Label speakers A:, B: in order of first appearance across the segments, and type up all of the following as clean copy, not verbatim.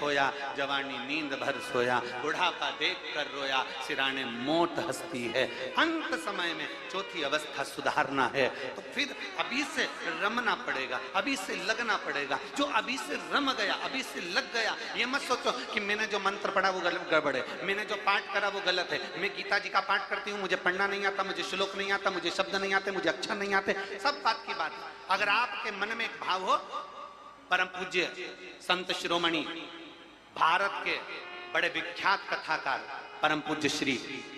A: खोया, जवानी नींद भर सोया, बुढ़ापा देख कर रोया, सिराने मोट हंसती है। अंत समय में चौथी अवस्था सुधारना है तो फिर अभी से रमना पड़ेगा, अभी से लगना पड़ेगा। जो अभी से रम गया, अभी से लग गया, ये मत सोचो कि मैंने जो मंत्र पढ़ा वो गड़बड़ है, मैंने जो पाठ करा वो गलत है। मैं गीता जी का पाठ करती हूँ, मुझे पढ़ना नहीं आता, मुझे श्लोक नहीं आता, मुझे शब्द नहीं आते, मुझे अक्षर नहीं आते, सब बात की बात। अगर आपके मन में एक भाव हो, परम पूज्य संत शिरोमणि भारत के बड़े विख्यात कथाकार परम पूज्य श्री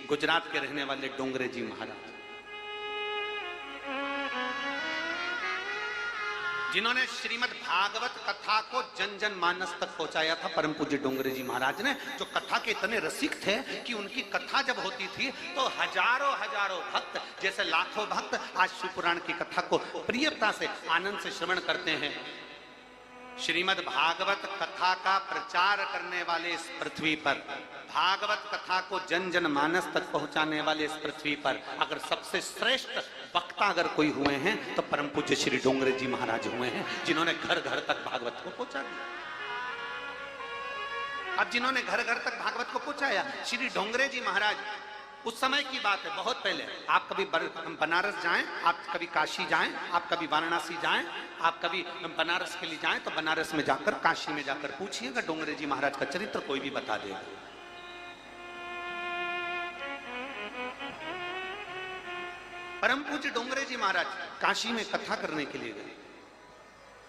A: गुजरात के रहने वाले डोंगरे जी महाराज, जिन्होंने श्रीमद् भागवत कथा को जन जन मानस तक पहुंचाया था। परम पूज्य डोंगरे जी महाराज ने, जो कथा के इतने रसिक थे कि उनकी कथा जब होती थी तो हजारों हजारों भक्त, जैसे लाखों भक्त आज शिवपुराण की कथा को प्रियता से आनंद से श्रवण करते हैं। श्रीमद् भागवत कथा का प्रचार करने वाले इस पृथ्वी पर, भागवत कथा को जन जन मानस तक पहुंचाने वाले इस पृथ्वी पर अगर सबसे श्रेष्ठ वक्ता अगर कोई हुए हैं तो परम पूज्य श्री डोंगरे जी महाराज हुए हैं, जिन्होंने घर घर तक भागवत को पहुंचा दिया। अब जिन्होंने घर घर तक भागवत को पहुंचाया, श्री डोंगरे जी महाराज, उस समय की बात है, बहुत पहले। आप कभी बनारस जाएं, आप कभी काशी जाएं, आप कभी वाराणसी जाएं, आप कभी बनारस के लिए जाएं तो बनारस में जाकर, काशी में जाकर पूछिएगा, डोंगरे जी महाराज का चरित्र कोई भी बता देगा। परम पूज्य डोंगरे जी महाराज काशी में कथा करने के लिए गए,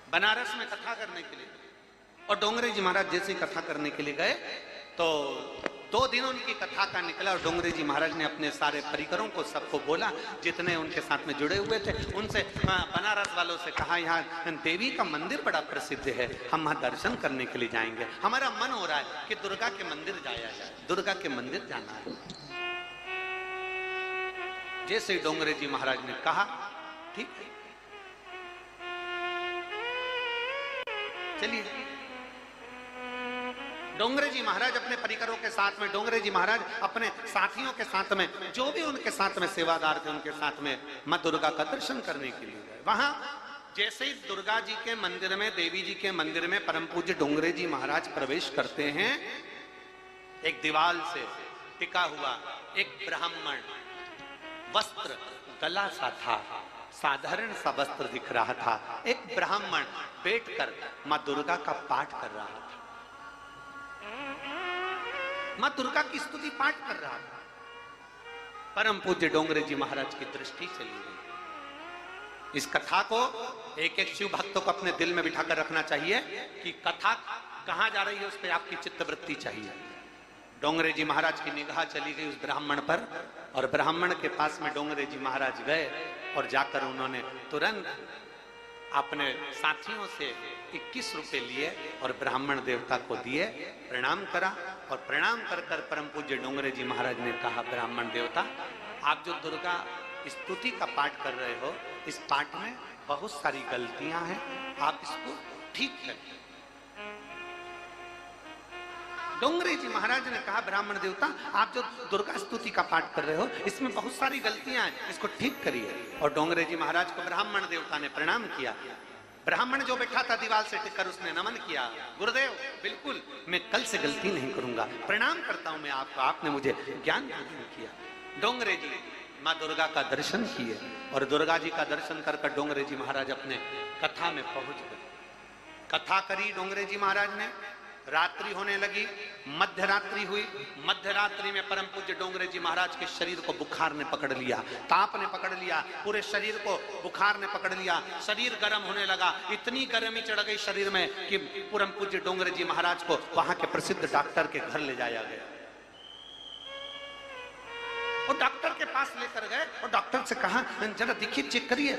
A: बनारस में कथा करने के लिए गए, और डोंगरे जी महाराज जैसे ही कथा करने के लिए गए तो 2 दिन उनकी कथा का निकला और डोंगरे जी महाराज ने अपने सारे परिकरों को सबको बोला, जितने उनके साथ में जुड़े हुए थे उनसे, बनारस वालों से कहा, यहाँ देवी का मंदिर बड़ा प्रसिद्ध है, हम वहाँ दर्शन करने के लिए जाएंगे, हमारा मन हो रहा है कि दुर्गा के मंदिर जाया जाए, दुर्गा के मंदिर जाना है। जैसे ही डोंगरे जी महाराज ने कहा, ठीक है चलिए। डोंगरे जी महाराज अपने परिकरों के साथ में, डोंगरे जी महाराज अपने साथियों के साथ में, जो भी उनके साथ में सेवादार थे उनके साथ में मां दुर्गा का दर्शन करने के लिए गए। वहां जैसे ही दुर्गा जी के मंदिर में, देवी जी के मंदिर में परम पूज्य डोंगरे जी महाराज प्रवेश करते हैं, एक दीवाल से टिका हुआ एक ब्राह्मण, वस्त्र गला सा था, साधारण सा वस्त्र दिख रहा था, एक ब्राह्मण बैठकर मां दुर्गा का पाठ कर रहा था, मां दुर्गा की स्तुति पाठ कर रहा था। परम पूज्य डोंगरे जी महाराज की दृष्टि चली गई। इस कथा को एक एक शिव भक्तों को अपने दिल में बिठाकर रखना चाहिए कि कथा कहां जा रही है, उस पर आपकी चित्तवृत्ति चाहिए। डोंगरे जी महाराज की निगाह चली गई उस ब्राह्मण पर, और ब्राह्मण के पास में डोंगरे जी महाराज गए और जाकर उन्होंने तुरंत अपने साथियों से 21 रुपए लिए और ब्राह्मण देवता को दिए, प्रणाम करा, और प्रणाम कर कर परम पूज्य डोंगरे जी महाराज ने कहा, ब्राह्मण देवता, आप जो दुर्गा स्तुति का पाठ कर रहे हो, इस पाठ में बहुत सारी गलतियां हैं, आप इसको ठीक करें। डोंगरे जी महाराज ने कहा, ब्राह्मण देवता, आप जो दुर्गा स्तुति का पाठ कर रहे हो इसमें बहुत सारी गलतियां हैं, इसको ठीक करिए। और डोंगरे जी महाराज को ब्राह्मण देवता ने प्रणाम किया। ब्राह्मण जो बैठा था दीवार से टिककर, उसने नमन किया, गुरुदेव बिल्कुल मैं कल से गलती नहीं करूंगा, प्रणाम करता हूं मैं आपको, आपने मुझे ज्ञान प्रदान किया। डोंगरे जी माँ दुर्गा का दर्शन किए, और दुर्गा जी का दर्शन कर डोंगरे जी महाराज अपने कथा में पहुंच गए। कथा करी डोंगरे जी महाराज ने, रात्रि होने लगी, मध्य रात्रि हुई। मध्य रात्रि में परम पूज्य डोंगरे जी महाराज के शरीर को बुखार ने पकड़ लिया, ताप ने पकड़ लिया, पूरे शरीर को बुखार ने पकड़ लिया, शरीर गर्म होने लगा, इतनी गर्मी चढ़ गई शरीर में कि परम पूज्य डोंगरे जी महाराज को वहां के प्रसिद्ध डॉक्टर के घर ले जाया गया। और डॉक्टर के पास लेकर गए और डॉक्टर से कहा, जरा देखिए, चेक करिए,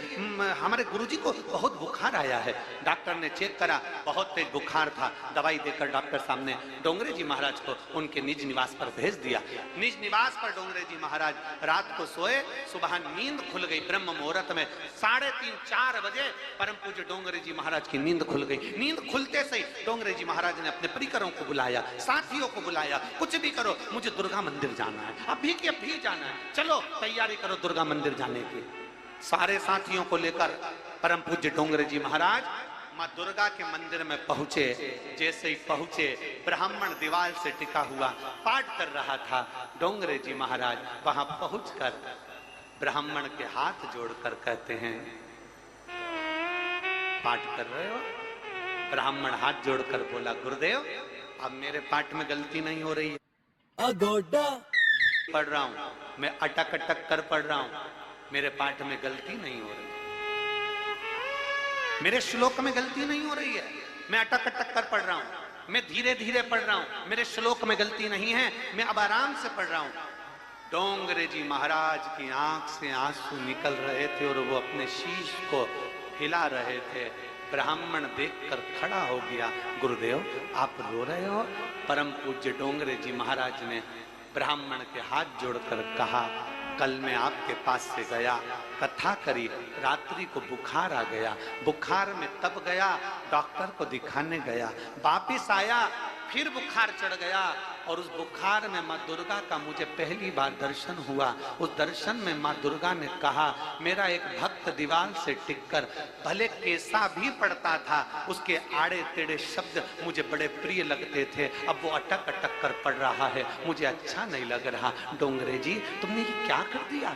A: हमारे गुरुजी को बहुत बुखार आया है। डॉक्टर ने चेक करा, बहुत तेज बुखार था। दवाई देकर डॉक्टर सामने डोंगरे जी महाराज को उनके निज निवास पर भेज दिया। निज निवास पर डोंगरे जी महाराज रात को सोए, सुबह नींद खुल गई। ब्रह्म मुहूर्त में 3:30-4 बजे परम पूज्य डोंगरे जी महाराज की नींद खुल गई। नींद खुलते से डोंगरे जी महाराज ने अपने परिकरों को बुलाया, साथियों को बुलाया, कुछ भी करो, मुझे दुर्गा मंदिर जाना है, अभी के अभी जाना है, चलो तैयारी करो दुर्गा मंदिर जाने की। सारे साथियों को लेकर परम पूज्य डोंगरे जी महाराज माँ दुर्गा के मंदिर में पहुंचे। जैसे ही पहुंचे, ब्राह्मण दीवार से टिका हुआ पाठ कर रहा था। डोंगरे जी महाराज वहां पहुंचकर ब्राह्मण के हाथ जोड़कर कहते हैं, पाठ कर रहे हो? ब्राह्मण हाथ जोड़कर बोला, गुरुदेव अब मेरे पाठ में गलती नहीं हो रही है, पढ़ रहा हूं मैं, अटक अटक कर पढ़ रहा हूं, मेरे पाठ में गलती नहीं हो रही, मेरे श्लोक में गलती नहीं हो रही है, मैं अटक अटक कर पढ़ रहा हूं, मैं धीरे धीरे पढ़ रहा हूं, मेरे श्लोक में गलती नहीं है, मैं अब आराम से पढ़ रहा हूं। डोंगरे जी महाराज की आंख से आंसू निकल रहे थे और वो अपने शीश को हिला रहे थे। ब्राह्मण देखकर खड़ा हो गया, गुरुदेव आप रो रहे हो? परम पूज्य डोंगरे जी महाराज ने ब्राह्मण के हाथ जोड़कर कहा, कल मैं आपके पास से गया, कथा करी, रात्रि को बुखार आ गया, बुखार में तब गया, डॉक्टर को दिखाने गया, वापिस आया, फिर बुखार चढ़ गया और उस बुखार में माँ दुर्गा का मुझे पहली बार दर्शन हुआ। उस दर्शन में माँ दुर्गा ने कहा, मेरा एक भक्त दीवार से टिककर भले कैसा भी पढ़ता था, उसके आड़े टेढ़े शब्द मुझे बड़े प्रिय लगते थे, अब वो अटक अटक कर पढ़ रहा है, मुझे अच्छा नहीं लग रहा। डोंगरे जी तुमने ये क्या कर दिया?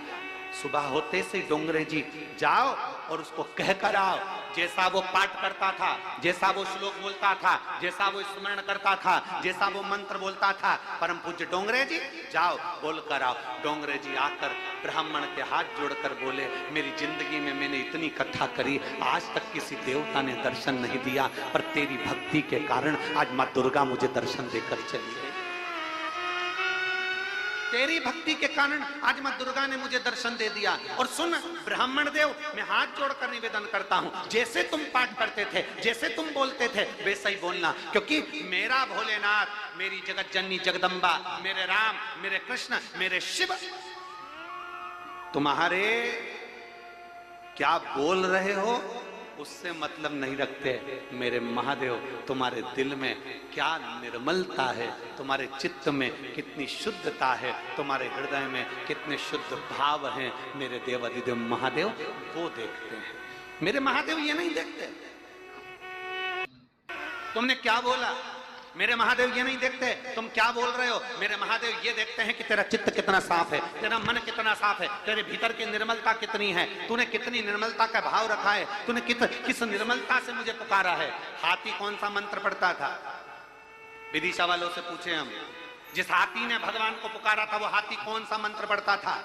A: सुबह होते से डोंगरे जी जाओ और उसको कह कर आओ, जैसा वो पाठ करता था, जैसा वो श्लोक बोलता था, जैसा वो स्मरण करता था, जैसा वो मंत्र बोलता था, परम पूज्य डोंगरे जी जाओ बोल कर आओ। डोंगरे जी आकर ब्राह्मण के हाथ जोड़कर बोले, मेरी जिंदगी में मैंने इतनी कथा करी, आज तक किसी देवता ने दर्शन नहीं दिया, पर तेरी भक्ति के कारण आज माँ दुर्गा मुझे दर्शन देकर चली गई। तेरी भक्ति के कारण आज मां दुर्गा ने मुझे दर्शन दे दिया। और सुन ब्राह्मण देव, मैं हाथ जोड़कर निवेदन करता हूं, जैसे तुम पाठ करते थे, जैसे तुम बोलते थे, वैसा ही बोलना, क्योंकि मेरा भोलेनाथ, मेरी जगत जननी जगदम्बा, मेरे राम, मेरे कृष्ण, मेरे शिव तुम्हारे क्या बोल रहे हो उससे मतलब नहीं रखते। मेरे महादेव तुम्हारे दिल में क्या निर्मलता है, तुम्हारे चित्त में कितनी शुद्धता है, तुम्हारे हृदय में कितने शुद्ध भाव हैं, मेरे देव अधिदेव महादेव वो देखते हैं। मेरे महादेव ये नहीं देखते तुमने क्या बोला, मेरे महादेव ये नहीं देखते तुम क्या बोल रहे हो, मेरे महादेव ये देखते हैं कि तेरा चित्त कितना साफ है, तेरा मन कितना साफ है, तेरे भीतर की निर्मलता कितनी है, तूने कितनी निर्मलता का भाव रखा है, तूने किस निर्मलता से मुझे पुकारा है। हाथी कौन सा मंत्र पढ़ता था? विदिशा वालों से पूछे हम, जिस हाथी ने भगवान को पुकारा था वो हाथी कौन सा मंत्र पढ़ता था?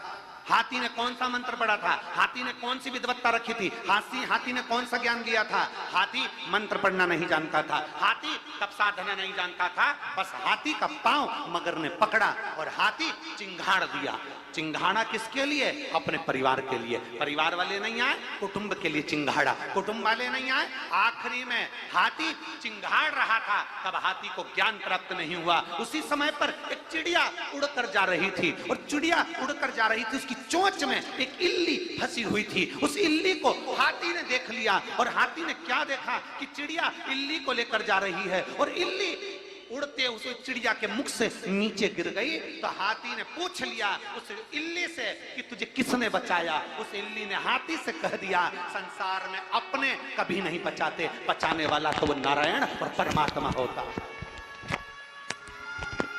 A: हाथी ने कौन सा मंत्र पढ़ा था? हाथी ने कौन सी विद्वत्ता रखी थी? हाथी ने कौन सा ज्ञान दिया था? हाथी मंत्र पढ़ना नहीं जानता था, हाथी तप साधना नहीं जानता था, बस हाथी का पांव मगर ने पकड़ा और हाथी चिंगाड़ दिया। चिंगाड़ा किसके लिए? अपने परिवार के लिए। परिवार वाले नहीं आए, कुटुंब के लिए चिंगाड़ा। कुटुंब वाले नहीं आए, आखिरी में हाथी चिंगाड़ रहा था, तब हाथी को ज्ञान प्राप्त नहीं हुआ। उसी समय पर एक चिड़िया उड़कर जा रही थी और चिड़िया उड़कर जा रही थी, उसकी चोंच में एक इल्ली फंसी हुई थी। उस इल्ली को हाथी ने देख लिया और हाथी ने क्या देखा कि चिड़िया इल्ली को लेकर जा रही है और इल्ली उड़ते उस चिड़िया के मुख से नीचे गिर गई। तो हाथी ने पूछ लिया उस इल्ली से कि तुझे किसने बचाया? उस इल्ली ने हाथी से कह दिया, संसार में अपने कभी नहीं बचाते, बचाने वाला तो वो नारायण और परमात्मा होता।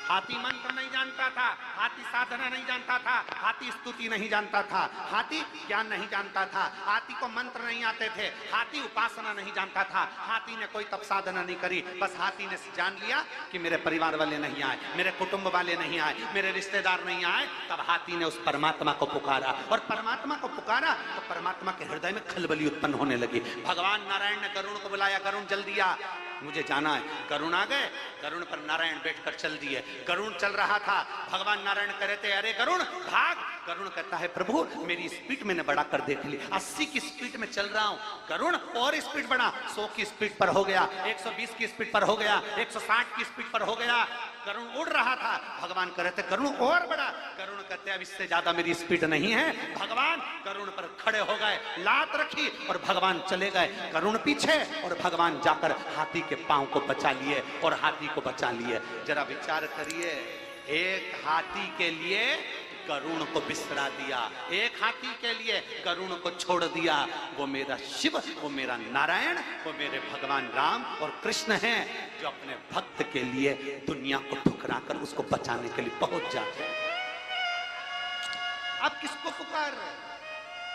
A: हाथी मंत्र नहीं जानता था, हाथी साधना नहीं जानता था, हाथी स्तुति नहीं जानता था, हाथी ज्ञान नहीं जानता था, हाथी को मंत्र नहीं आते थे, हाथी उपासना नहीं जानता था, हाथी ने कोई तप साधना नहीं करी। बस हाथी ने जान लिया कि मेरे परिवार वाले नहीं आए, मेरे कुटुंब वाले नहीं आए, मेरे रिश्तेदार नहीं आए। तब हाथी ने उस परमात्मा को पुकारा और परमात्मा को पुकारा तो परमात्मा के हृदय में खलबली उत्पन्न होने लगी। भगवान नारायण ने गरुण को बुलाया, गरुण जल्दी आ, मुझे जाना है। गरुण आ गए, गरुण पर नारायण बैठकर चल दिए। गरुण चल रहा था, भगवान नारायण कह रहे थे, अरे गरुण भाग। गरुण कहता है, प्रभु मेरी स्पीड मैंने बढ़ा कर देख ली, 80 की स्पीड में चल रहा हूं। गरुण और स्पीड बढ़ा, 100 की स्पीड पर हो गया, 120 की स्पीड पर हो गया, 160 की स्पीड पर हो गया। गरुण उड़ रहा था, भगवान कह रहे थे गरुण और बढ़ा। गरुण कहते अब इससे ज्यादा मेरी स्पीड नहीं है। भगवान गरुण पर खड़े हो गए, लात रखी और भगवान चले गए। गरुण पीछे और भगवान जाकर हाथी के पांव को बचा लिए और हाथी को बचा लिए। जरा विचार करिए, एक हाथी के लिए गरुण को बिसरा दिया, एक हाथी के लिए गरुण को छोड़ दिया। वो मेरा शिव, वो मेरा नारायण, वो मेरे भगवान राम और कृष्ण हैं जो अपने भक्त के लिए दुनिया को ठुकरा कर उसको बचाने के लिए पहुंच जाते हैं। आप किसको पुकार रहे हो?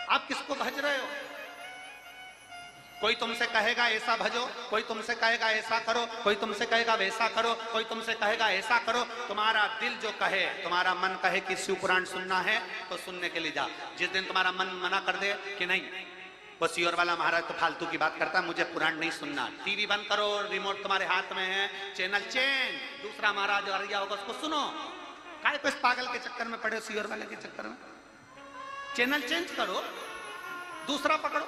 A: आप किसको भज रहे हो? कोई तुमसे कहेगा ऐसा भजो, कोई तुमसे कहेगा ऐसा करो, कोई तुमसे कहेगा वैसा करो, कोई तुमसे कहेगा ऐसा करो। तुम्हारा दिल जो कहे, तुम्हारा मन कहे कि शिव पुराण सुनना है तो सुनने के लिए जाओ। जिस दिन तुम्हारा मन मना कर दे कि नहीं, वो सियोर वाला महाराज तो फालतू की बात करता है, मुझे पुराण नहीं सुनना, टीवी बंद करो, रिमोट तुम्हारे हाथ में है, चैनल चेंज, दूसरा महाराज आ गया होगा उसको सुनो। काहे को इस पागल के चक्कर में पड़े, सियोर वाले के चक्कर में? चैनल चेंज करो, दूसरा पकड़ो।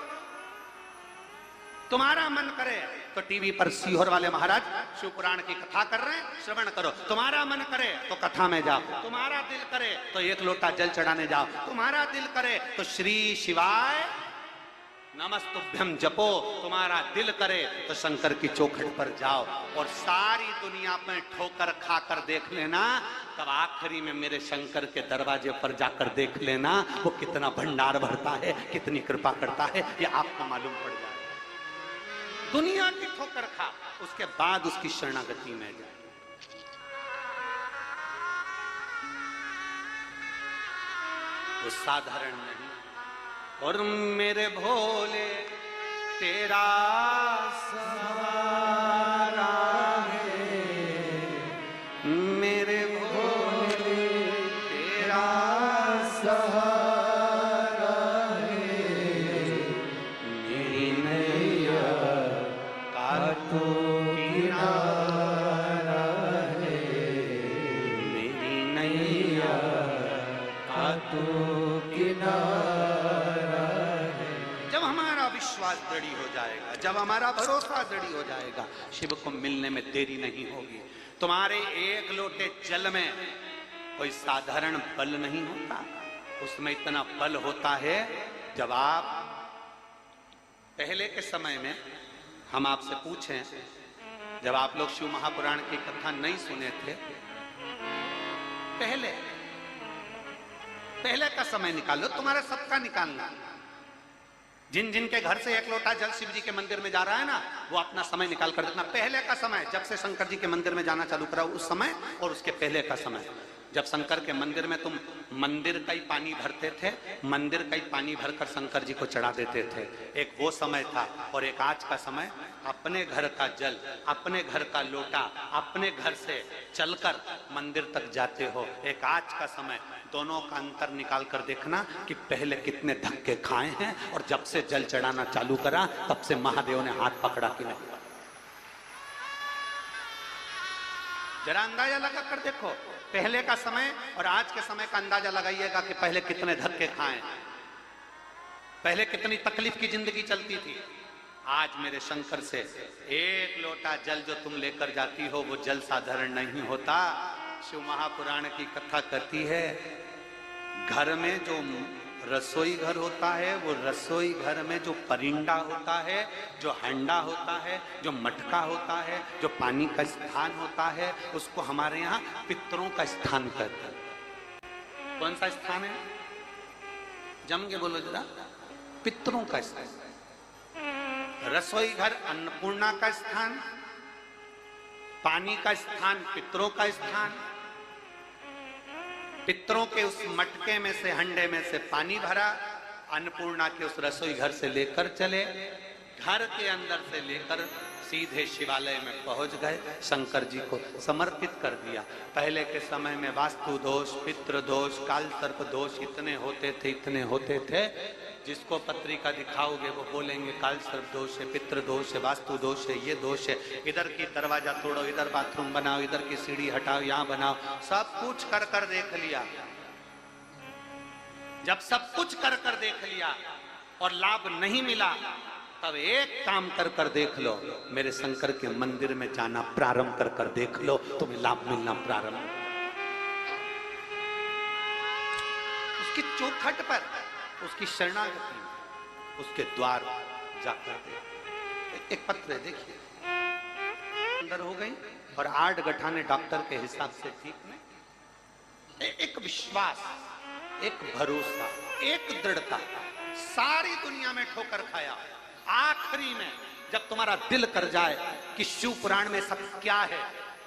A: तुम्हारा मन करे तो टीवी पर सीहोर वाले महाराज शिव पुराण की कथा कर रहे हैं, श्रवण करो। तुम्हारा मन करे तो कथा में जाओ, तुम्हारा दिल करे तो एक लोटा जल चढ़ाने जाओ, तुम्हारा दिल करे तो श्री शिवाय नमस्तुभ्यम जपो, तुम्हारा दिल करे तो शंकर की चौखट पर जाओ। और सारी दुनिया में ठोकर खाकर देख लेना, तब आखिरी में मेरे शंकर के दरवाजे पर जाकर देख लेना वो कितना भंडार भरता है, कितनी कृपा करता है, ये आपको मालूम पड़ जाए। दुनिया की ठोकर खा, उसके बाद उसकी शरणागति में जाए। वो साधारण नहीं। और मेरे भोले तेरा सहारा है, मेरे भोले तेरा सहारा है, मेरी नैया का तू किनारा है, मेरी नैया का तू किनारा। जब हमारा विश्वास दृढ़ हो जाएगा, जब हमारा भरोसा दृढ़ हो जाएगा, शिव को मिलने में देरी नहीं होगी। तुम्हारे एक लोटे जल में कोई साधारण बल नहीं होता, उसमें इतना बल होता है। जब आप पहले के समय में हम आपसे पूछें, जब आप लोग शिव महापुराण की कथा नहीं सुने थे, पहले का समय निकालो, तुम्हारा सबका निकालना। जिन जिन के घर से एक लोटा जल शिव जी के मंदिर में जा रहा है ना, वो अपना समय निकाल कर देखना। पहले का समय, जब से शंकर जी के मंदिर में जाना चालू करा उस समय, और उसके पहले का समय, जब शंकर के मंदिर में तुम मंदिर का ही पानी भरते थे, मंदिर का ही पानी भरकर शंकर जी को चढ़ा देते थे, एक वो समय था। और एक आज का समय, अपने घर का जल, अपने घर का लोटा, अपने घर से चलकर मंदिर तक जाते हो, एक आज का समय। दोनों का अंतर निकाल कर देखना कि पहले कितने धक्के खाए हैं, और जब से जल चढ़ाना चालू करा तब से महादेव ने हाथ पकड़ा कि नहीं। जरा अंदाजा लगा कर देखो, पहले का समय और आज के समय का अंदाजा लगाइएगा कि पहले कितने धक्के खाए, पहले कितनी तकलीफ की जिंदगी चलती थी। आज मेरे शंकर से एक लोटा जल जो तुम लेकर जाती हो, वो जल साधारण नहीं होता। शिव महापुराण की कथा कहती है, घर में जो रसोई घर होता है, वो रसोई घर में जो परिंदा होता है, जो हंडा होता है, जो मटका होता है, जो पानी का स्थान होता है, उसको हमारे यहाँ पितरों का स्थान कहते हैं। कौन सा स्थान है? जम के बोलो जरा। पितरों का स्थान। रसोई घर अन्नपूर्णा का स्थान, पानी का स्थान पितरों का स्थान। पितरों के उस मटके में से, हंडे में से पानी भरा, अन्नपूर्णा के उस रसोई घर से लेकर चले, घर के अंदर से लेकर सीधे शिवालय में पहुंच गए, शंकर जी को समर्पित कर दिया। पहले के समय में वास्तु दोष, पितृ दोष, काल सर्प दोष इतने होते थे, जिसको पत्रिका दिखाओगे वो बोलेंगे काल सर्प दोष है, पितृ दोष है, वास्तु दोष है, ये दोष है, इधर की दरवाजा तोड़ो, इधर बाथरूम बनाओ, इधर की सीढ़ी हटाओ, यहाँ बनाओ। सब कुछ कर कर देख लिया। जब सब कुछ कर कर देख लिया और लाभ नहीं मिला, तब एक काम कर कर देख लो, मेरे शंकर के मंदिर में जाना प्रारंभ कर कर देख लो, तुम्हें लाभ मिलना प्रारंभ। उसकी चौखट पर, उसकी शरणागति में, उसके द्वार जाकर दे। एक पत्र देखिए, अंदर हो गई और 8 गठाने डॉक्टर के हिसाब से ठीक नहीं। एक विश्वास, एक भरोसा, एक दृढ़ता। सारी दुनिया में ठोकर खाया, आखिरी में जब तुम्हारा दिल कर जाए कि शिव पुराण में सब क्या है,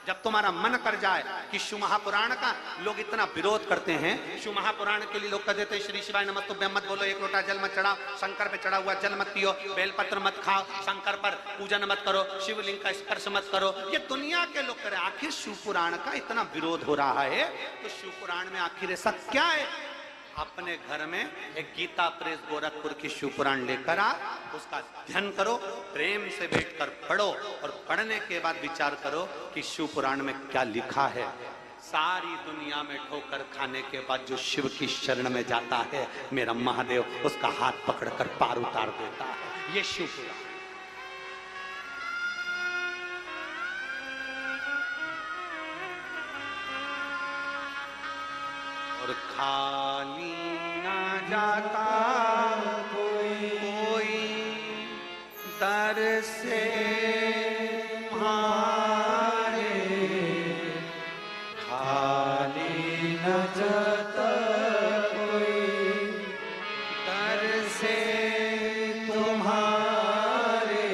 A: जब तुम्हारा मन कर जाए कि शिव महापुराण का लोग इतना विरोध करते हैं, शिव महापुराण के लिए लोग कह देते हैं श्री शिवाय नमस्तुभ्यम मत बोलो, एक लोटा जल मत चढ़ाओ, शंकर पे चढ़ा हुआ जल मत पियो, बेलपत्र मत खाओ, शंकर पर पूजन मत करो, शिवलिंग का स्पर्श मत करो, ये दुनिया के लोग करें। आखिर शिव पुराण का इतना विरोध हो रहा है तो शिव पुराण में आखिर ऐसा क्या है? अपने घर में एक गीता प्रेस गोरखपुर की शिव पुराण लेकर आ, उसका अध्ययन करो, प्रेम से बैठकर पढ़ो और पढ़ने के बाद विचार करो कि शिव पुराण में क्या लिखा है। सारी दुनिया में ठोकर खाने के बाद जो शिव की शरण में जाता है, मेरा महादेव उसका हाथ पकड़कर पार उतार देता है। ये शिव पुराण। और खाली ना जाता कोई दर से तुम्हारे, खाली न जाता कोई दर से तुम्हारे,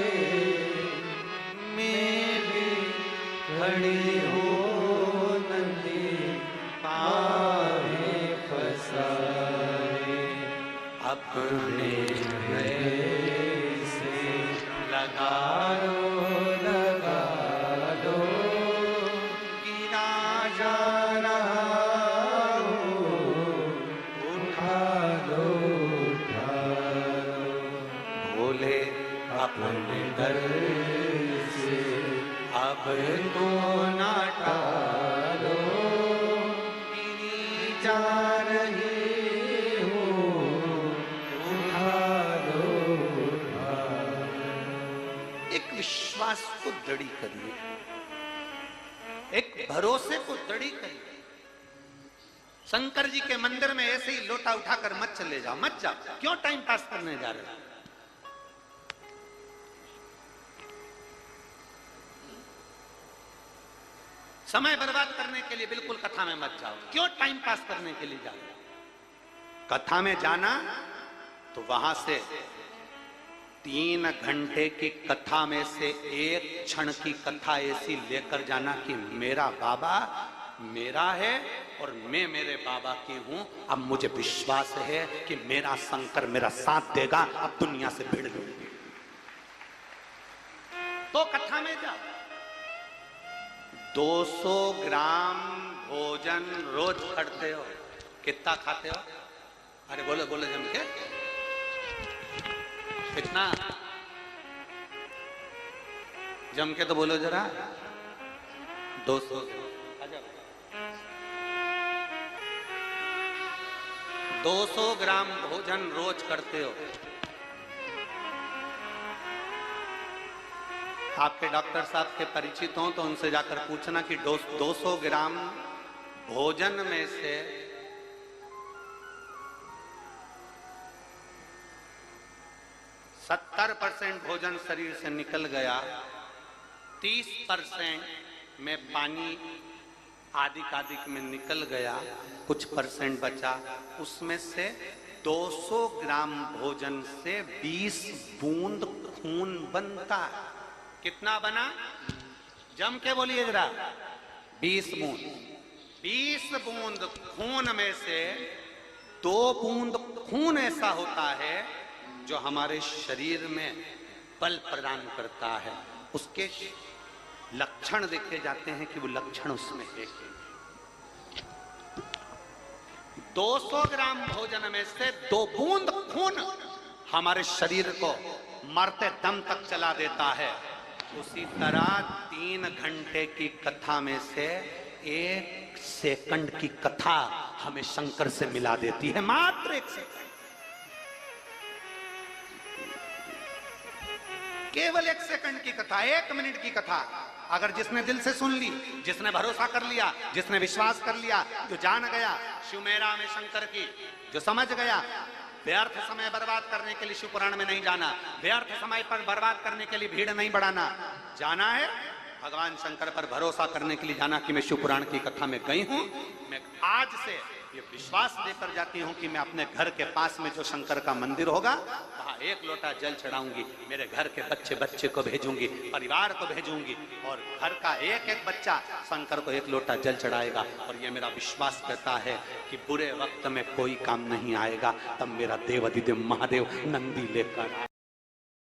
A: मेरी खड़ी हो अपने से लगा दो, गिरा जा रहा हो, उठा दो, भोले अपने दर से अब तो ना टालो, गिरी जा रही विश्वास को दृढ़ी करिए, एक भरोसे को दृढ़ी करिए। शंकर जी के मंदिर में ऐसे ही लोटा उठाकर मत चले जाओ, मत जाओ। क्यों टाइम पास करने जा रहे हो? समय बर्बाद करने के लिए बिल्कुल कथा में मत जाओ। क्यों टाइम पास करने के लिए जा रहे हो? कथा में जाना तो वहां से 3 घंटे की कथा में से एक क्षण की कथा ऐसी लेकर जाना कि मेरा बाबा मेरा है और मैं मेरे बाबा की हूं। अब मुझे विश्वास है कि मेरा शंकर मेरा साथ देगा, अब दुनिया से भिड़ लूंगी। तो कथा में जाओ। 200 ग्राम भोजन रोज करते हो, कितना खाते हो? अरे बोलो बोलो जम के, कितना? जम के तो बोलो जरा। 200 200 ग्राम भोजन रोज करते हो। आपके डॉक्टर साहब के परिचित हो तो उनसे जाकर पूछना कि 200 ग्राम भोजन में से 70% भोजन शरीर से निकल गया, 30% में पानी आदिक में निकल गया, कुछ परसेंट बचा। उसमें से 200 ग्राम भोजन से 20 बूंद खून बनता है। कितना बना? जम के बोलिए जरा। 20 बूंद। 20 बूंद खून में से 2 बूंद खून ऐसा होता है जो हमारे शरीर में बल प्रदान करता है। उसके लक्षण देखे जाते हैं कि वो लक्षण उसमें है। 200 ग्राम भोजन में से 2 बूंद खून हमारे शरीर को मरते दम तक चला देता है। उसी तरह 3 घंटे की कथा में से 1 सेकंड की कथा हमें शंकर से मिला देती है। मात्र 1 सेकंड, केवल 1 सेकंड की कथा, 1 मिनट की कथा अगर जिसने दिल से सुन ली, जिसने भरोसा कर लिया, जिसने विश्वास कर लिया, जो जान गया शिव मेरा में शंकर की, जो समझ गया, व्यर्थ समय बर्बाद करने के लिए शिव पुराण में नहीं जाना, व्यर्थ समय पर बर्बाद करने के लिए भीड़ नहीं बढ़ाना, जाना है भगवान शंकर पर भरोसा करने के लिए जाना कि मैं शिव पुराण की कथा में गई हूं, मैं आज से ये विश्वास लेकर जाती हूँ कि मैं अपने घर के पास में जो शंकर का मंदिर होगा वहां 1 लोटा जल चढ़ाऊंगी, मेरे घर के बच्चे को भेजूंगी, परिवार को भेजूंगी, और घर का एक एक बच्चा शंकर को 1 लोटा जल चढ़ाएगा। और ये मेरा विश्वास कहता है कि बुरे वक्त में कोई काम नहीं आएगा, तब मेरा देव अधिदेव महादेव नंदी लेकर